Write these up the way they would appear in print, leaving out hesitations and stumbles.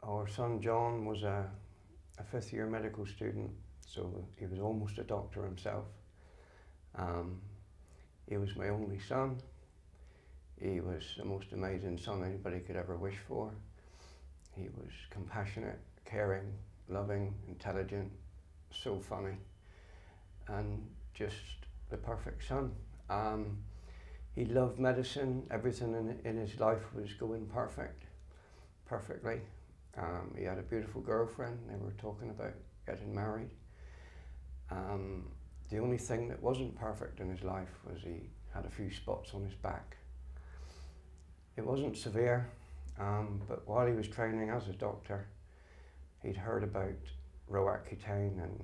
Our son John was a fifth-year medical student, so he was almost a doctor himself. He was my only son. He was the most amazing son anybody could ever wish for. He was compassionate, caring, loving, intelligent, so funny, and just the perfect son. He loved medicine. Everything in his life was going perfectly. He had a beautiful girlfriend. They were talking about getting married. The only thing that wasn't perfect in his life was he had a few spots on his back. It wasn't severe, but while he was training as a doctor, he'd heard about Roaccutane, and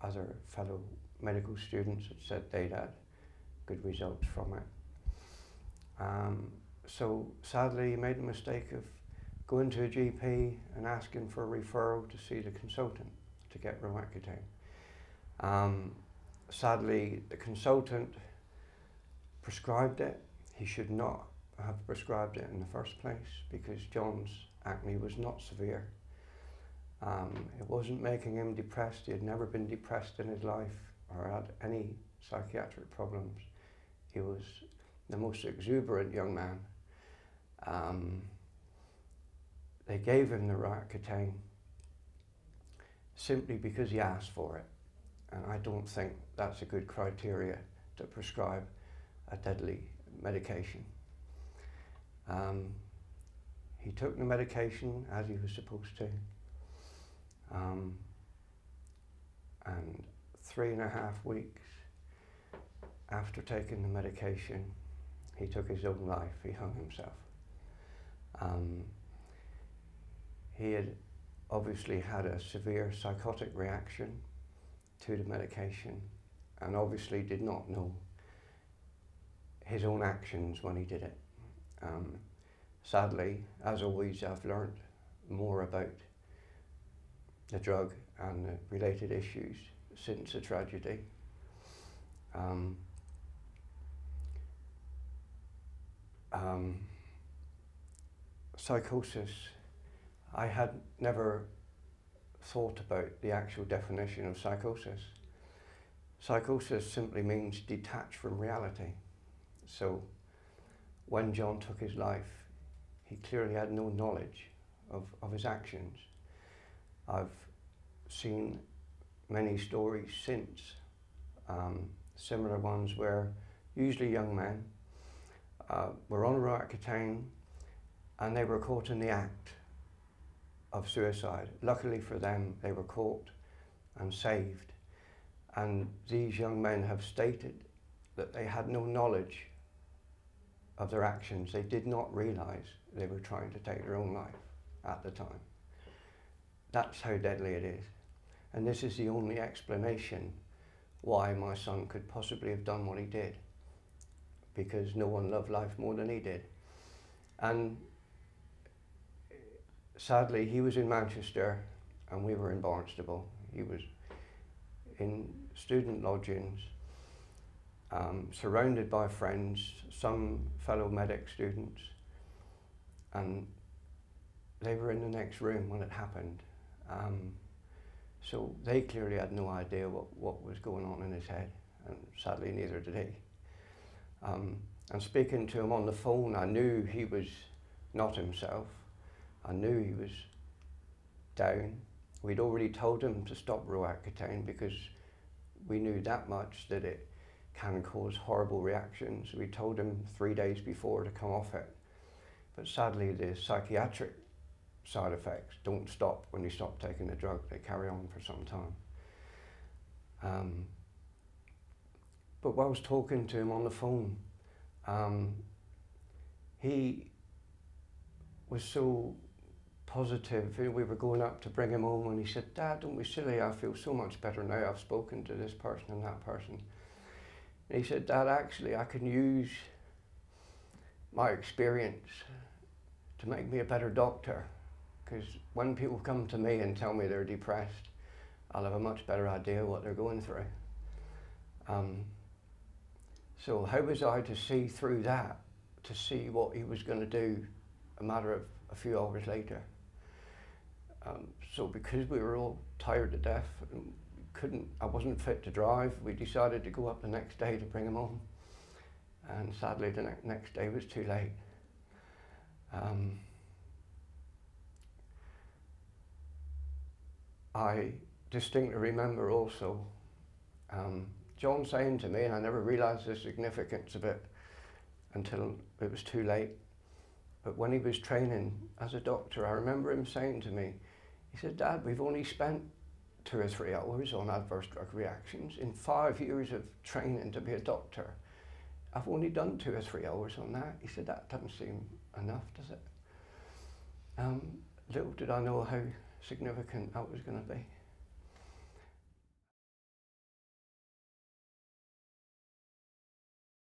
other fellow medical students had said they'd had good results from it. So sadly, he made the mistake of going to a GP and asking for a referral to see the consultant to get Roaccutane. Sadly, the consultant prescribed it. He should not have prescribed it in the first place, because John's acne was not severe. It wasn't making him depressed. He had never been depressed in his life or had any psychiatric problems. He was the most exuberant young man. They gave him the Roaccutane simply because he asked for it. And I don't think that's a good criteria to prescribe a deadly medication. He took the medication as he was supposed to. And 3.5 weeks after taking the medication, he took his own life. He hung himself. He had obviously had a severe psychotic reaction to the medication, and obviously did not know his own actions when he did it. Sadly, as always, I've learned more about the drug and the related issues since the tragedy. Psychosis, I had never thought about the actual definition of psychosis. Psychosis simply means detached from reality. So when John took his life, he clearly had no knowledge of his actions. I've seen many stories since, similar ones where usually young men were on Roaccutane and they were caught in the act of suicide. Luckily for them, they were caught and saved. And these young men have stated that they had no knowledge of their actions. They did not realize they were trying to take their own life at the time. That's how deadly it is. And this is the only explanation why my son could possibly have done what he did, because no one loved life more than he did. And sadly, he was in Manchester and we were in Barnstable. He was in student lodgings, surrounded by friends, some fellow medic students, and they were in the next room when it happened. So they clearly had no idea what was going on in his head, and sadly neither did he. And speaking to him on the phone, I knew he was not himself. I knew he was down. We'd already told him to stop Roaccutane because we knew that much, that it can cause horrible reactions. We told him 3 days before to come off it. But sadly, the psychiatric side effects don't stop when you stop taking the drug. They carry on for some time. But while I was talking to him on the phone, he was so positive. We were going up to bring him home and he said, "Dad, don't be silly, I feel so much better now. I've spoken to this person and that person." And he said, "Dad, actually I can use my experience to make me a better doctor, because when people come to me and tell me they're depressed, I'll have a much better idea what they're going through." So how was I to see through that, to see what he was going to do a matter of a few hours later? So because we were all tired to death and I wasn't fit to drive, we decided to go up the next day to bring him home. And sadly the next day was too late. I distinctly remember also John saying to me, and I never realised the significance of it until it was too late, but when he was training as a doctor, I remember him saying to me, he said, "Dad, we've only spent 2 or 3 hours on adverse drug reactions. In 5 years of training to be a doctor, I've only done 2 or 3 hours on that." He said, "That doesn't seem enough, does it?" Little did I know how significant that was going to be.